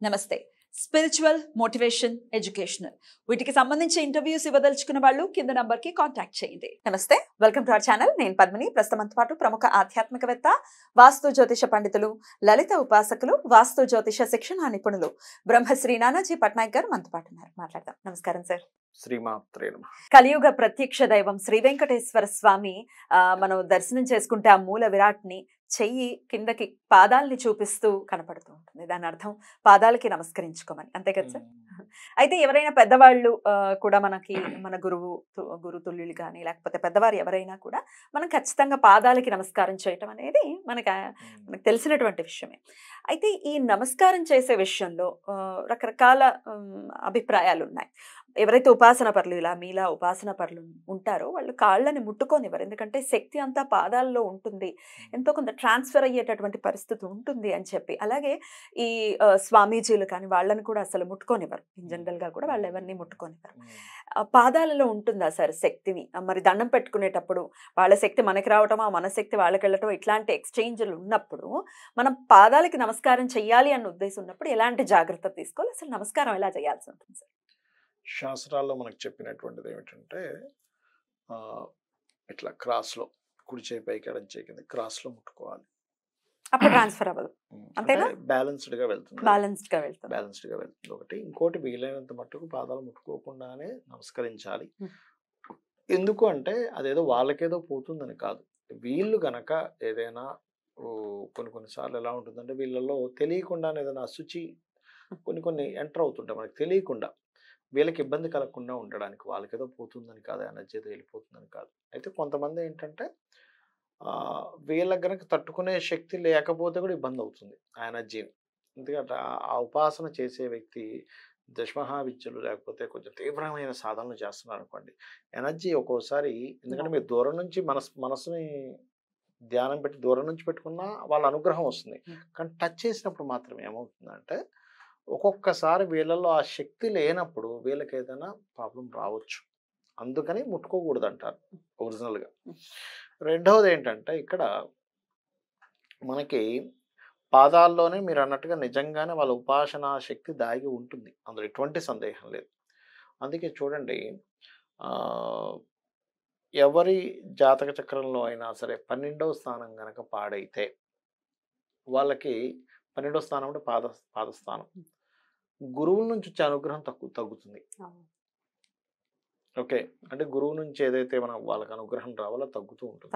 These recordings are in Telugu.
నమస్తే. స్పిరిచువల్, మోటివేషన్, ఎడ్యుకేషనల్ వీటికి సంబంధించి ఇంటర్వ్యూస్ ఇవ్వదలుచుకున్న వాళ్ళు కింద నంబర్ కి కాంటాక్ట్ చేయండి. నమస్తే, వెల్కమ్ టు అవర్ ఛానల్. నేను పద్మిని. ప్రస్తుతంతో పాటు ప్రముఖ ఆధ్యాత్మికవేత్త, వాస్తు జ్యోతిష పండితులు, లలిత ఉపాసకులు, వాస్తు జ్యోతిష శిక్షణ నిపుణులు బ్రహ్మశ్రీ నానాజీ పట్నాయక్ గారు మనతో పాటు ఉన్నారు. మాట్లాడదాం. నమస్కారం సార్. శ్రీమాత్రే నమః. కలియుగ ప్రత్యక్ష దైవం శ్రీ వెంకటేశ్వర స్వామి మనం దర్శనం చేసుకుంటే ఆ మూల విరాట్ని చెయ్యి కిందకి పాదాలని చూపిస్తూ కనపడుతూ ఉంటుంది. దాని అర్థం పాదాలకి నమస్కరించుకోమని, అంతే కదా సార్? అయితే ఎవరైనా పెద్దవాళ్ళు కూడా మన గురుతుల్యులు కానీ లేకపోతే పెద్దవారు ఎవరైనా కూడా మనం ఖచ్చితంగా పాదాలకి నమస్కారం చేయటం అనేది మనకు తెలిసినటువంటి విషయమే. అయితే ఈ నమస్కారం చేసే విషయంలో రకరకాల అభిప్రాయాలు ఉన్నాయి. ఎవరైతే ఉపాసన పరులు మీలా ఉపాసన పరులు ఉంటారో వాళ్ళు కాళ్ళని ముట్టుకోనివ్వరు, ఎందుకంటే శక్తి అంతా పాదాల్లో ఉంటుంది, ఎంతో కొంత ట్రాన్స్ఫర్ అయ్యేటటువంటి పరిస్థితి ఉంటుంది అని చెప్పి. అలాగే ఈ స్వామీజీలు కానీ వాళ్ళని కూడా అసలు ముట్టుకోనివ్వరు. ఇన్ జనరల్గా కూడా వాళ్ళు ఎవరిని ముట్టుకోనివ్వరు. పాదాలలో ఉంటుందా సార్ శక్తిని? మరి దండం పెట్టుకునేటప్పుడు వాళ్ళ శక్తి మనకి రావటమా, మన శక్తి వాళ్ళకి వెళ్ళటం, ఇట్లాంటి ఎక్స్చేంజ్లు ఉన్నప్పుడు మనం పాదాలకి నమస్కారం చెయ్యాలి అన్న ఉద్దేశం ఉన్నప్పుడు ఎలాంటి జాగ్రత్త తీసుకోవాలి? అసలు నమస్కారం ఎలా చేయాల్సి ఉంటుంది సార్? శాస్త్రాల్లో మనకు చెప్పినటువంటిది ఏమిటంటే ఇట్లా క్రాస్లో కుడి చేయి పైకి ఎడం చేయి కింద క్రాస్లో ముట్టుకోవాలి. అప్పుడు ట్రాన్స్ఫర్ అవ్వదు, అంతేనా? బ్యాలెన్స్డ్గా వెళ్తుంది. ఒకటి. ఇంకోటి వీలైనంత మట్టుకు పాదాలు ముట్టుకోకుండానే నమస్కరించాలి. ఎందుకు అంటే అదేదో వాళ్ళకేదో పోతుందని కాదు. వీళ్ళు గనక ఏదైనా కొన్నిసార్లు ఎలా ఉంటుందంటే వీళ్ళలో తెలియకుండానే ఏదైనా అశుచి కొన్ని ఎంటర్ అవుతుంటాయి మనకు తెలియకుండా. వీళ్ళకి ఇబ్బంది కలగకుండా ఉండడానికి, వాళ్ళకేదో పోతుందని కాదు, ఎనర్జీ ఏదో వెళ్ళిపోతుందని కాదు. అయితే కొంతమంది ఏంటంటే వీళ్ళకి గనక తట్టుకునే శక్తి లేకపోతే కూడా ఇబ్బంది అవుతుంది ఆ ఎనర్జీని. ఎందుకంటే ఆ ఉపాసన చేసే వ్యక్తి దశమహావిద్యలు లేకపోతే కొంచెం తీవ్రమైన సాధనలు చేస్తున్నారు అనుకోండి, ఎనర్జీ ఒక్కోసారి, ఎందుకంటే మీరు దూరం నుంచి మనసుని ధ్యానం పెట్టి దూరం నుంచి పెట్టుకున్నా వాళ్ళ అనుగ్రహం వస్తుంది. కానీ టచ్ చేసినప్పుడు మాత్రం ఏమవుతుందంటే ఒక్కొక్కసారి వీళ్ళల్లో ఆ శక్తి లేనప్పుడు వీళ్ళకి ఏదైనా ప్రాబ్లం రావచ్చు. అందుకని ముట్టుకోకూడదు అంటారు ఒరిజినల్గా. రెండవది ఏంటంటే ఇక్కడ మనకి పాదాల్లోనే మీరు అన్నట్టుగా నిజంగానే వాళ్ళ ఉపాసనా శక్తి దాగి ఉంటుంది, అందులో ఎటువంటి సందేహం లేదు. అందుకే చూడండి, ఎవరి జాతక చక్రంలో అయినా సరే 12వ స్థానం కనుక పాడైతే వాళ్ళకి 12వ స్థానం అంటే పాదస్థానం, గురువుల నుంచి వచ్చే అనుగ్రహం తగ్గుతుంది. ఓకే, అంటే గురువు నుంచి ఏదైతే మనం వాళ్ళకి అనుగ్రహం రావాలో తగ్గుతూ ఉంటుంది.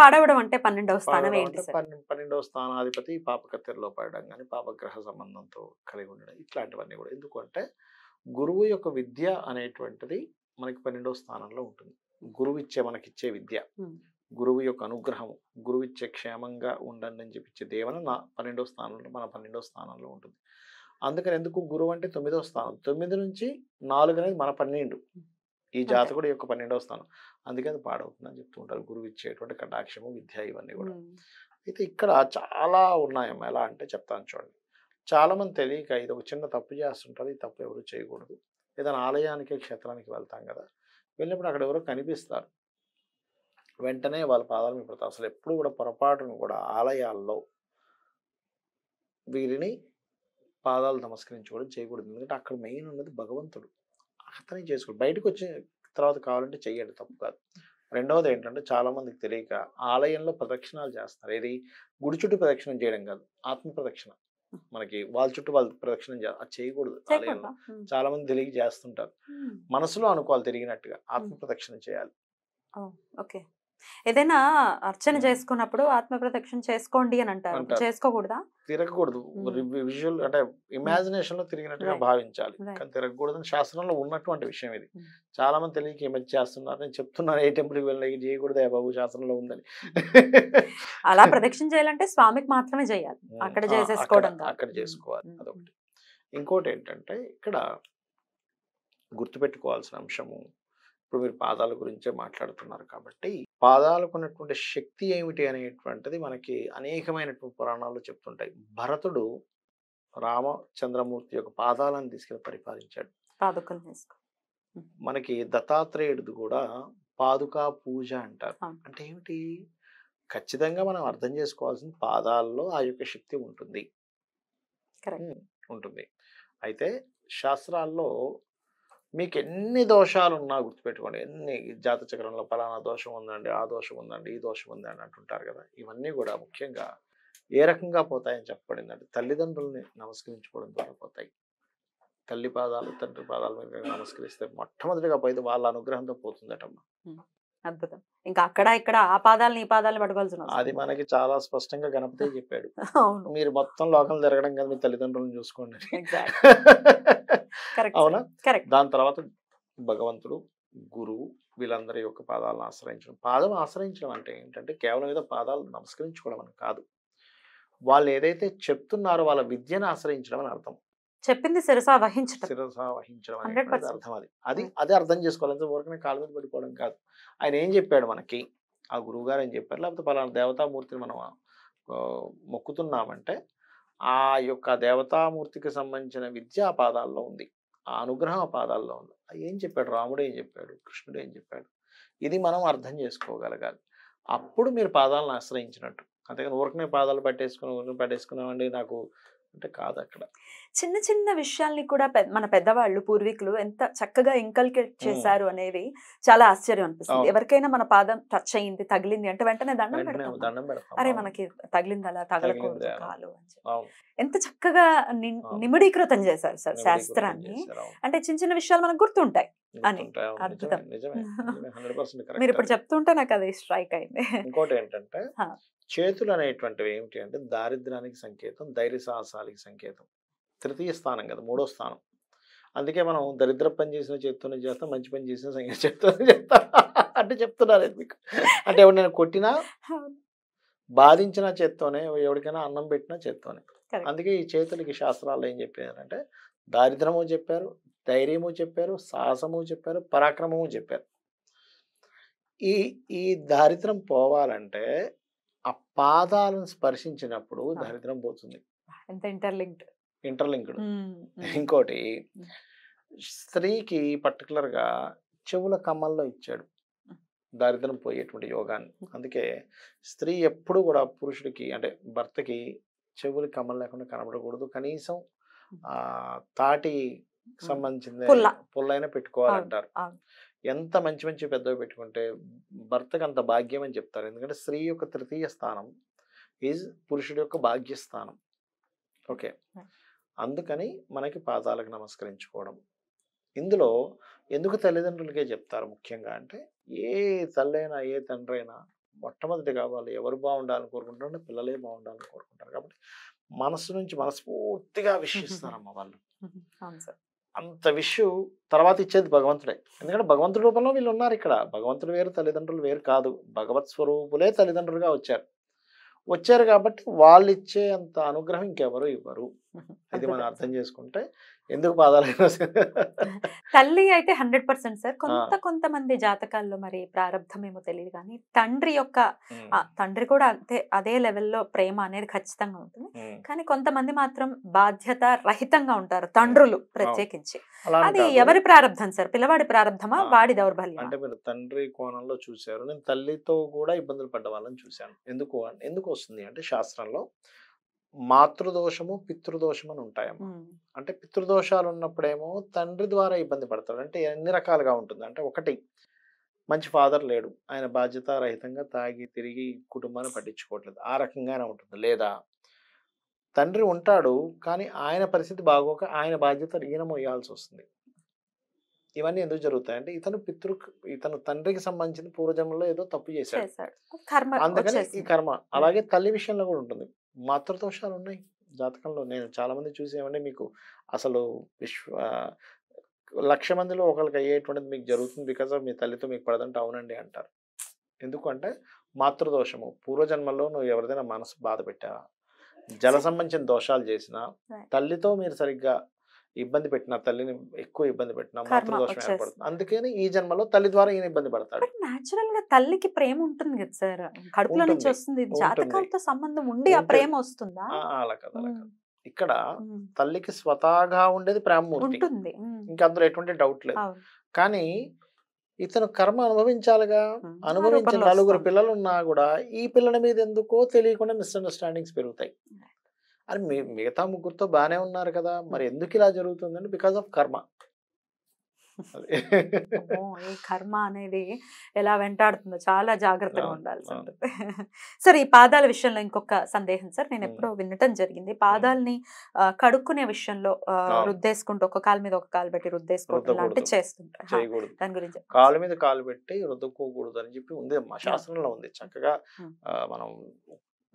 పాడవడం అంటే 12వ స్థానం ఏంటి సార్? 12వ స్థానాధిపతి పాపకత్తెరలో పడడం కానీ పాపగ్రహ సంబంధంతో కలిగి ఉండడం, ఇట్లాంటివన్నీ కూడా. ఎందుకంటే గురువు యొక్క విద్య అనేటువంటిది మనకి 12వ స్థానంలో ఉంటుంది. గురువు ఇచ్చే మనకిచ్చే విద్య, గురువు యొక్క అనుగ్రహం, గురువు ఇచ్చే క్షేమంగా ఉండండి అని చెప్పించే దేవన 12వ స్థానంలో, మన 12వ స్థానంలో ఉంటుంది. అందుకని ఎందుకు గురువు అంటే 9వ స్థానం, 9 నుంచి 4 అనేది మన 12, ఈ జాతకుడు యొక్క 12వ స్థానం. అందుకే అది పాడవుతుందని చెప్తూ ఉంటారు. గురువు ఇచ్చేటువంటి కటాక్షము, విద్య, ఇవన్నీ కూడా. అయితే ఇక్కడ చాలా ఉన్నాయమ్మా. ఎలా అంటే చెప్తాను చూడండి. చాలామంది తెలియక ఇది ఒక చిన్న తప్పు చేస్తుంటారు. ఈ తప్పు ఎవరు చేయకూడదు. ఏదైనా ఆలయానికి, క్షేత్రానికి వెళ్తాం కదా, వెళ్ళినప్పుడు అక్కడ ఎవరో కనిపిస్తారు, వెంటనే వాళ్ళ పాదాలు మీద పడతారు. అసలు ఎప్పుడు కూడా పొరపాటును కూడా ఆలయాల్లో వీరిని పాదాలు నమస్కరించుకోవడం చేయకూడదు. ఎందుకంటే అక్కడ మెయిన్ ఉన్నది భగవంతుడు, అతనే చేసుకోండి. బయటకు వచ్చిన తర్వాత కావాలంటే చెయ్యండి, తప్పు కాదు. రెండవది ఏంటంటే చాలామందికి తెలియక ఆలయంలో ప్రదక్షిణాలు చేస్తారు. ఏది గుడి చుట్టూ ప్రదక్షిణం చేయడం కాదు, ఆత్మ ప్రదక్షిణ. మనకి వాళ్ళ చుట్టూ వాళ్ళు ప్రదక్షిణం చేయాలి, అది చేయకూడదు. ఆలయంలో చాలా మంది తెలియక చేస్తుంటారు. మనసులో అనుకోవాలి తిరిగినట్టుగా ఆత్మ ప్రదక్షిణ చేయాలి. ఓకే, ఏదైనా అర్చన చేసుకున్నప్పుడు ఆత్మ ప్రదక్షిణ చేసుకోండి అని అంటారు, చేసుకోకూడదా? తిరగకూడదు. విజువల్ అంటే ఇమాజినేషన్ లో తిరిగినట్టుగా భావించాలి, కానీ తిరగకూడదని శాస్త్రంలో ఉన్నటువంటి విషయం ఇది. చాలా మంది తెలియక ఏమైనా చేస్తున్నారు. నేను చెప్తున్నాను, ఏ టెంపుల్కి వెళ్ళినా ఇది చేయకూడదు బాబు, శాస్త్రంలో ఉందని. అలా ప్రదక్షిణ చేయాలంటే స్వామికి మాత్రమే చేయాలి, అక్కడ చేసుకోవాలి. అదొకటి. ఇంకోటి ఏంటంటే ఇక్కడ గుర్తుపెట్టుకోవాల్సిన అంశము, ఇప్పుడు మీరు పాదాల గురించే మాట్లాడుతున్నారు కాబట్టి పాదాలకు ఉన్నటువంటి శక్తి ఏమిటి అనేటువంటిది మనకి అనేకమైనటువంటి పురాణాల్లో చెప్తుంటాయి. భరతుడు రామచంద్రమూర్తి యొక్క పాదాలను తీసుకెళ్ళి పరిపాలించాడు. మనకి దత్తాత్రేయుడు కూడా పాదుకా పూజ అంటారు. అంటే ఏమిటి? ఖచ్చితంగా మనం అర్థం చేసుకోవాల్సిన పాదాల్లో ఆ యొక్క శక్తి ఉంటుంది. ఉంటుంది. అయితే శాస్త్రాల్లో మీకు ఎన్ని దోషాలు ఉన్నా గుర్తుపెట్టుకోండి, ఎన్ని జాత చక్రంలో పలానా దోషం ఉందండి, ఆ దోషం ఉందండి, ఈ దోషం ఉందండి అంటుంటారు కదా, ఇవన్నీ కూడా ముఖ్యంగా ఏ రకంగా పోతాయని చెప్పబడిందంటే తల్లిదండ్రుల్ని నమస్కరించుకోవడం ద్వారా పోతాయి. తల్లి పాదాలు తండ్రి పాదాల మీద నమస్కరిస్తే మొట్టమొదటిగా పోయేది వాళ్ళ అనుగ్రహంతో పోతుందటమ్మా. అద్భుతం. ఇంకా అక్కడ ఇక్కడ ఆ పాదాలను ఈ పాదాలను పట్టుకోవాల్సిన అవసరం అది మనకి చాలా స్పష్టంగా గణపతే చెప్పాడు. అవును. మీరు మొత్తం లోకం తిరగడం కదా, మీ తల్లిదండ్రులను చూసుకోండి అని. ఎగ్జాక్ట్లీ. కరెక్ట్ అవునా? కరెక్ట్. దాని తర్వాత భగవంతుడు, గురువు, వీళ్ళందరి యొక్క పాదాలను ఆశ్రయించడం. పాదం ఆశ్రయించడం అంటే ఏంటంటే కేవలం ఏదో పాదాలు నమస్కరించుకోవడం అని కాదు. వాళ్ళు ఏదైతే చెప్తున్నారో వాళ్ళ విద్యను ఆశ్రయించడం అని అర్థం. చెప్పింది శిరసా వహించటం. శిరస వహించడం అనేది 100%. అర్థం. అది అర్థం చేసుకోవాలి. ఊరికనే కాళ్ళ మీద పడిపోవడం కాదు. ఆయన ఏం చెప్పాడు మనకి, ఆ గురువు గారు ఏం చెప్పారు, లేకపోతే పలానా దేవతామూర్తిని మనం మొక్కుతున్నామంటే ఆ యొక్క దేవతామూర్తికి సంబంధించిన విద్య ఆ పాదాల్లో ఉంది, ఆ అనుగ్రహం ఆ పాదాల్లో ఉంది. ఏం చెప్పాడు రాముడు, ఏం చెప్పాడు కృష్ణుడు, ఏం చెప్పాడు, ఇది మనం అర్థం చేసుకోగలగాలి. అప్పుడు మీరు పాదాలను ఆశ్రయించినట్టు. అంతేగాని ఊరికనే పాదాలు పట్టేసుకున్నామండి నాకు అంటే కాదు. అక్కడ చిన్న చిన్న విషయాల్ని కూడా మన పెద్దవాళ్ళు పూర్వీకులు ఎంత చక్కగా ఇంకల్కేట్ చేశారు అనేది చాలా ఆశ్చర్యం అనిపిస్తుంది. ఎవరికైనా మన పాదం టచ్ అయ్యింది, తగిలింది అంటే వెంటనే దండం పెడతాం. అరే మనకి తగిలింది, అలా తగలకూడదు కాలు అని చెప్పి ఎంత చక్కగా నిమిడీకృతం చేశారు సార్ శాస్త్రాన్ని. అంటే చిన్న చిన్న విషయాలు మనకు గుర్తుంటాయి అని. అద్భుతం. మీరు ఇప్పుడు చెప్తుంటే నాకు అది స్ట్రైక్ అయింది. ఇంకోటి ఏంటంటే చేతులు అనేటువంటివి ఏమిటి అంటే దారిద్ర్యానికి సంకేతం, ధైర్య సాహసాలకి సంకేతం. తృతీయ స్థానం కదా, మూడో స్థానం. అందుకే మనం దరిద్ర పని చేసిన చేత్తోనే చేస్తాం, మంచి పని చేసిన చేత్తోనే చేస్తాం అంటే చెప్తున్నారు మీకు. అంటే ఎవరు నేను కొట్టినా బాధించిన చేత్తోనే, ఎవరికైనా అన్నం పెట్టినా చేత్తోనే. అందుకే ఈ చేతులకి శాస్త్రాల్లో ఏం చెప్పారంటే దారిద్రము చెప్పారు, ధైర్యము చెప్పారు, సాహసము చెప్పారు, పరాక్రమము చెప్పారు. ఈ దారిద్రం పోవాలంటే ఆ పాదాలను స్పర్శించినప్పుడు దారిద్రం పోతుంది. ఇంటర్లింక్డ్. ఇంకోటి స్త్రీకి పర్టికులర్గా చెవుల కమ్మల్లో ఇచ్చాడు దారిద్రం పోయేటువంటి యోగాన్ని. అందుకే స్త్రీ ఎప్పుడు కూడా పురుషుడికి అంటే భర్తకి చెవుల కమ్మలు లేకుండా కనబడకూడదు. కనీసం తాటి సంబంధించిన పుల్లైనా పెట్టుకోవాలంటారు. ఎంత మంచి మంచి పెద్దవి పెట్టుకుంటే భర్తకు అంత భాగ్యం అని చెప్తారు. ఎందుకంటే స్త్రీ యొక్క తృతీయ స్థానం ఈజ్ పురుషుడి యొక్క భాగ్యస్థానం. ఓకే, అందుకని మనకి పాదాలకు నమస్కరించుకోవడం. ఇందులో ఎందుకు తల్లిదండ్రులకే చెప్తారు ముఖ్యంగా అంటే, ఏ తల్లైనా ఏ తండ్రి అయినా మొట్టమొదటిగా వాళ్ళు ఎవరు బాగుండాలని కోరుకుంటారంటే పిల్లలే బాగుండాలని కోరుకుంటారు. కాబట్టి మనసు నుంచి మనస్ఫూర్తిగా విశ్వసిస్తారమ్మ వాళ్ళు. అంత విషు తర్వాత ఇచ్చేది భగవంతుడే. ఎందుకంటే భగవంతుడి రూపంలో వీళ్ళు ఉన్నారు ఇక్కడ. భగవంతుడు వేరు, తల్లిదండ్రులు వేరు కాదు. భగవత్ స్వరూపులే తల్లిదండ్రులుగా వచ్చారు కాబట్టి వాళ్ళు ఇచ్చే అంత అనుగ్రహం ఇంకెవరు ఇవ్వరు. ఇది మనం అర్థం చేసుకుంటే ఎందుకు పాదాలు. తల్లి అయితే 100% సార్. కొంతమంది జాతకాల్లో మరి ప్రారంధం ఏమో తెలియదు కానీ తండ్రి కూడా అదే లెవెల్లో ప్రేమ అనేది ఖచ్చితంగా ఉంటుంది. కానీ కొంతమంది మాత్రం బాధ్యత రహితంగా ఉంటారు తండ్రులు ప్రత్యేకించి. అది ఎవరి ప్రారంధం సార్? పిల్లవాడి ప్రారంధమా, వాడి దౌర్బల్యం? అంటే మీరు తండ్రి కోణంలో చూశారు, నేను తల్లితో కూడా ఇబ్బందులు పడ్డ వాళ్ళని చూశాను. ఎందుకు వస్తుంది అంటే శాస్త్రంలో మాతృదోషము పితృదోషం అని ఉంటాయమ్మా. అంటే పితృదోషాలు ఉన్నప్పుడేమో తండ్రి ద్వారా ఇబ్బంది పడతాడు. అంటే ఎన్ని రకాలుగా ఉంటుంది అంటే, ఒకటి మంచి ఫాదర్ లేడు, ఆయన బాధ్యత రహితంగా తాగి తిరిగి కుటుంబాన్ని పట్టించుకోవట్లేదు, ఆ రకంగానే ఉంటుంది. లేదా తండ్రి ఉంటాడు కానీ ఆయన పరిస్థితి బాగోక ఆయన బాధ్యత ఈయన మోయాల్సి వస్తుంది. ఇవన్నీ ఎందుకు జరుగుతాయంటే ఇతను తండ్రికి సంబంధించిన పూర్వజన్మలో ఏదో తప్పు చేశాడు, అందుకని ఈ కర్మ. అలాగే తల్లి విషయంలో కూడా ఉంటుంది. మాతృదోషాలు ఉన్నాయి జాతకంలో. నేను చాలా మంది చూసేవండి, మీకు అసలు 1,00,000 మందిలో ఒకరికి అయ్యేటువంటిది మీకు జరుగుతుంది బికాజ్ ఆఫ్ మీ తల్లితో మీకు పడదంటే అవునండి అంటారు. ఎందుకంటే మాతృదోషము, పూర్వజన్మలో నువ్వు ఎవరిదైనా మనసు బాధ పెట్టావా, జల సంబంధించిన దోషాలు చేసినా, తల్లితో మీరు సరిగ్గా ఇబ్బంది పెట్టిన, తల్లిని ఎక్కువ ఇబ్బంది పెట్టిన మాతృదోషం ఏర్పడుతుంది. అందుకని ఈ జన్మలో తల్లి ద్వారా ఈయన ఇబ్బంది పడతాడు. నేచురల్ గా తల్లికి ప్రేమ ఉంటుంది కదా సార్, కడుపులో నుంచి వస్తుంది. జాతకాలతో సంబంధం ఉండి ఆ ప్రేమ వస్తుందా? అలా కదా. ఇక్కడ తల్లికి స్వతహాగా ఉండేది ప్రేమమూర్తి, ఇంకా అందులో ఎటువంటి డౌట్ లేదు. కానీ ఇతను కర్మ అనుభవించాలిగా. అనుభవించిన 4 పిల్లలు ఉన్నా కూడా ఈ పిల్లల మీద ఎందుకో తెలియకుండా మిస్అండర్స్టాండింగ్స్ పెరుగుతాయి. అని మిగతా ముగ్గురితో బాగానే ఉన్నారు కదా, మరి ఎందుకు ఇలా జరుగుతుందంటే బికాస్ ఆఫ్ కర్మ. అమ్మో! ఈ కర్మ అనేది ఎలా వెంటాడుతుందో చాలా జాగ్రత్తగా ఉండాల్సి ఉంటుంది. సార్, ఈ పాదాల విషయంలో ఇంకొక సందేహం సార్. నేను ఎప్పుడో వినటం జరిగింది. పాదాలని కడుక్కునే విషయంలో రుద్దేసుకుంటూ ఒక కాలు మీద ఒక కాలు పెట్టి రుద్దేసుకోవడం లాంటివి చేస్తుంటారు. చేయకూడదు. దాని గురించి కాలు మీద కాలు పెట్టి రుద్దుకోకూడదు అని చెప్పి ఉంది, మా శాస్త్రంలో ఉంది. చక్కగా మనం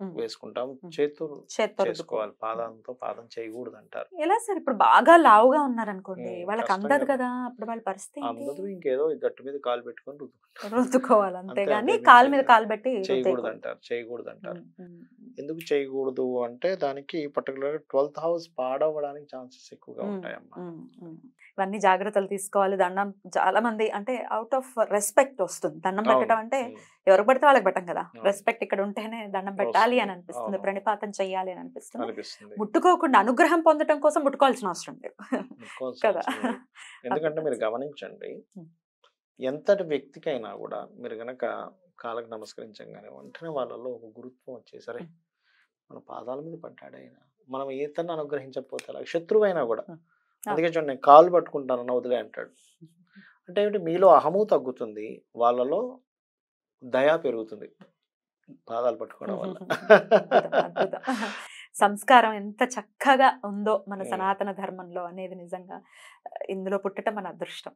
వేసుకుంటాం, చేతులు చేసుకోవాలి, పాదంతో పాదం చేయకూడదు అంటారు. ఎలా సార్? ఇప్పుడు బాగా లావుగా ఉన్నారనుకోండి, వాళ్ళకి అందదు కదా, అప్పుడు వాళ్ళ పరిస్థితి అందదు. ఇంకేదో గట్టు మీద కాలు పెట్టుకొని రుద్దుకోవాలి అంతేగాని కాలు మీద కాలు పెట్టి చేయకూడదు అంటారు. చేయకూడదు అంటారు. ఎందుకు చేయకూడదు అంటే దానికి పర్టికులర్ 12th హౌస్ పాడవడానికి ఛాన్సెస్ ఎక్కువగా ఉంటాయమ్మా. ఇవన్నీ జాగ్రత్తలు తీసుకోవాలి. దండం చాలా మంది అంటే అవుట్ ఆఫ్ రెస్పెక్ట్ వస్తుంది. దండం పెట్టడం అంటే ఎవరికి పడితే వాళ్ళకి పెట్టం కదా, రెస్పెక్ట్ ఇక్కడ ఉంటేనే దండం పెట్టాలి అని అనిపిస్తుంది, ప్రణిపాతం చెయ్యాలి అని అనిపిస్తుంది. ముట్టుకోకుండా అనుగ్రహం పొందడం కోసం ముట్టుకోవాల్సిన అవసరం లేదు కదా. ఎందుకంటే మీరు గమనించండి, ఎంతటి వ్యక్తికైనా కూడా మీరు గనక కాళ్ళకి నమస్కరించగానే వెంటనే వాళ్ళలో ఒక గురుత్వం వచ్చేసరి మన పాదాల మీద పడ్డాడు ఆయన, మనం ఈతను అనుగ్రహించకపోతే అలా శత్రువైనా కూడా. అందుకే చూడండి, నేను కాళ్ళు పట్టుకుంటానన్న వదిలే అంటాడు. అంటే ఏమిటి, మీలో అహము తగ్గుతుంది, వాళ్ళలో దయా పెరుగుతుంది పాదాలు పట్టుకోవడం వల్ల. సంస్కారం ఎంత చక్కగా ఉందో మన సనాతన ధర్మంలో అనేది నిజంగా ఇందులో పుట్టడం మన అదృష్టం.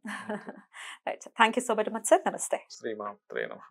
Thank you so very much sir. నమస్తే. శ్రీమాత్రే నమః.